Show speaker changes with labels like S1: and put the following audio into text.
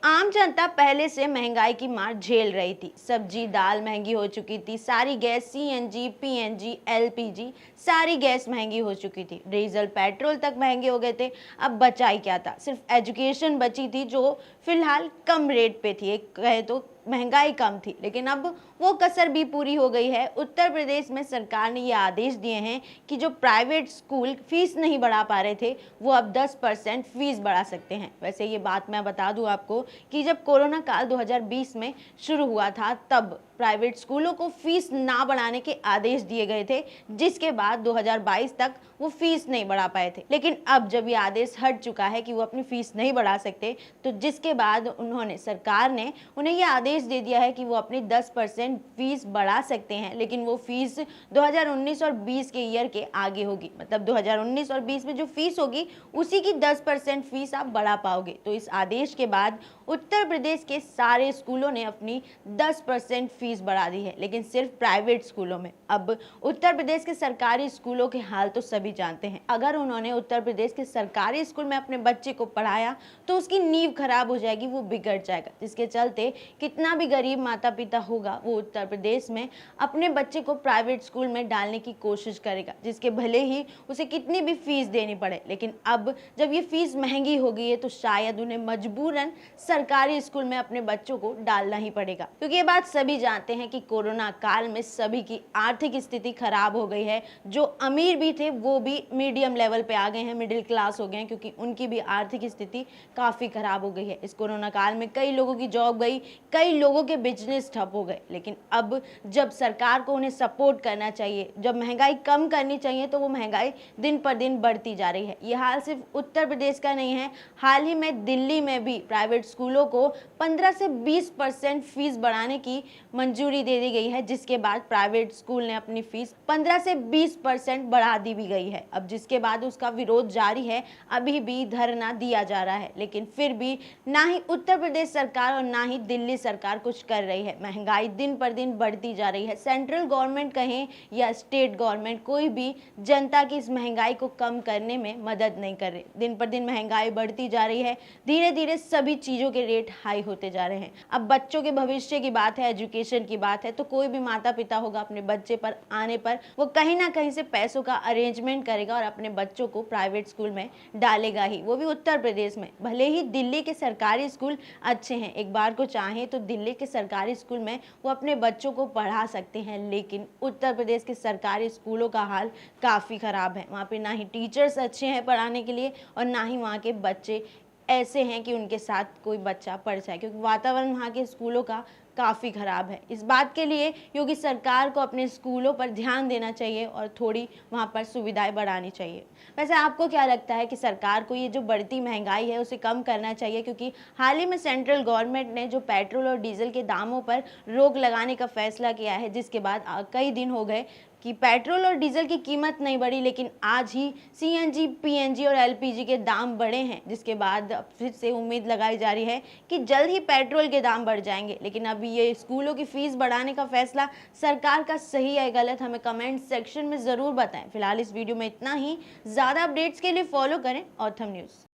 S1: आम जनता पहले से महंगाई की मार झेल रही थी। सब्जी दाल महंगी हो चुकी थी, सारी गैस सीएनजी पीएनजी एलपीजी सारी गैस महंगी हो चुकी थी, डीजल पेट्रोल तक महंगे हो गए थे। अब बचा ही क्या था, सिर्फ एजुकेशन बची थी जो फिलहाल कम रेट पे थी। एक कहे तो महंगाई कम थी, लेकिन अब वो कसर भी पूरी हो गई है। उत्तर प्रदेश में सरकार ने ये आदेश दिए हैं कि जो प्राइवेट स्कूल फीस नहीं बढ़ा पा रहे थे वो अब 10% फीस बढ़ा सकते हैं। वैसे ये बात मैं बता दूं आपको कि जब कोरोना काल 2020 में शुरू हुआ था तब प्राइवेट स्कूलों को फीस ना बढ़ाने के आदेश दिए गए थे, जिसके बाद 2022 तक वो फीस नहीं बढ़ा पाए थे। लेकिन अब जब ये आदेश हट चुका है कि वो अपनी फीस नहीं बढ़ा सकते, तो जिसके बाद सरकार ने उन्हें ये आदेश दे दिया है कि वो अपनी 10% फीस बढ़ा सकते हैं, लेकिन वो फीस 2019 और 20 के ईयर के आगे होगी। मतलब 2019 और 20 में जो फीस होगी उसी की 10% फीस आप बढ़ा पाओगे। तो इस आदेश के बाद उत्तर प्रदेश के सारे स्कूलों ने अपनी 10% फीस बढ़ा दी है, लेकिन सिर्फ प्राइवेट स्कूलों में। अब उत्तर प्रदेश के सरकारी स्कूलों के हाल तो सभी जानते हैं। अगर उन्होंने उत्तर प्रदेश के सरकारी स्कूल में अपने बच्चे को पढ़ाया तो उसकी नींव खराब हो जाएगी, वो बिगड़ जाएगा, जिसके चलते कितना भी गरीब माता पिता होगा वो उत्तर प्रदेश में अपने बच्चे को प्राइवेट स्कूल में डालने की कोशिश करेगा, जिसके भले ही उसे कितनी भी फीस देनी पड़े। लेकिन अब जब ये फीस महंगी हो गई है तो शायद उन्हें मजबूरन सरकारी स्कूल में अपने बच्चों को डालना ही पड़ेगा, क्योंकि ये बात सभी जानते हैं कि कोरोना काल में सभी की आर्थिक स्थिति खराब हो गई है। जो अमीर भी थे वो भी मीडियम लेवल पे आ गए हैं, मिडिल क्लास हो गए हैं, क्योंकि उनकी भी आर्थिक स्थिति काफी खराब हो गई है। इस कोरोना काल में कई लोगों की जॉब गई, कई लोगों के बिजनेस ठप हो गए। लेकिन अब जब सरकार को उन्हें सपोर्ट करना चाहिए, जब महंगाई कम करनी चाहिए, तो वो महंगाई दिन पर दिन बढ़ती जा रही है। ये हाल सिर्फ उत्तर प्रदेश का नहीं है, हाल ही में दिल्ली में भी प्राइवेट स्कूलों को 15 से 20% फीस बढ़ाने की मंजूरी दे दी गई है, जिसके बाद प्राइवेट स्कूल ने अपनी फीस 15 से 20% बढ़ा दी भी गई है। अब जिसके बाद उसका विरोध जारी है, अभी भी धरना दिया जा रहा है, लेकिन फिर भी ना ही उत्तर प्रदेश सरकार और ना ही दिल्ली सरकार कुछ कर रही है। महंगाई दिन पर दिन बढ़ती जा रही है। सेंट्रल गवर्नमेंट कहें या स्टेट गवर्नमेंट, कोई भी जनता की इस महंगाई को कम करने में मदद नहीं कर रही। दिन पर दिन महंगाई बढ़ती जा रही है, धीरे धीरे सभी चीजों के रेट हाई होते जा रहे हैं। अब बच्चों के भविष्य की बात है, एजुकेशन की बात है, तो कोई भी माता पिता होगा अपने बच्चे पर आने पर वो कहीं ना कहीं से पैसों का अरेंजमेंट करेगा और अपने बच्चों को प्राइवेट स्कूल में डालेगा ही, वो भी उत्तर प्रदेश में। भले ही दिल्ली के सरकारी स्कूल अच्छे हैं, एक बार को चाहे तो दिल्ली के सरकारी स्कूल में वो अपने बच्चों को पढ़ा सकते हैं, लेकिन उत्तर प्रदेश के सरकारी स्कूलों का हाल काफ़ी ख़राब है। वहाँ पे ना ही टीचर्स अच्छे हैं पढ़ाने के लिए और ना ही वहाँ के बच्चे ऐसे हैं कि उनके साथ कोई बच्चा पढ़ जाए, क्योंकि वातावरण वहाँ के स्कूलों का काफ़ी ख़राब है। इस बात के लिए योगी सरकार को अपने स्कूलों पर ध्यान देना चाहिए और थोड़ी वहाँ पर सुविधाएं बढ़ानी चाहिए। वैसे आपको क्या लगता है कि सरकार को ये जो बढ़ती महंगाई है उसे कम करना चाहिए? क्योंकि हाल ही में सेंट्रल गवर्नमेंट ने जो पेट्रोल और डीजल के दामों पर रोक लगाने का फैसला किया है, जिसके बाद कई दिन हो गए कि पेट्रोल और डीजल की कीमत नहीं बढ़ी, लेकिन आज ही सीएनजी पीएनजी और एलपीजी के दाम बढ़े हैं, जिसके बाद अब फिर से उम्मीद लगाई जा रही है कि जल्द ही पेट्रोल के दाम बढ़ जाएंगे। लेकिन अभी ये स्कूलों की फीस बढ़ाने का फैसला सरकार का सही है गलत, हमें कमेंट सेक्शन में ज़रूर बताएं। फिलहाल इस वीडियो में इतना ही। ज़्यादा अपडेट्स के लिए फॉलो करें ऑथम न्यूज़।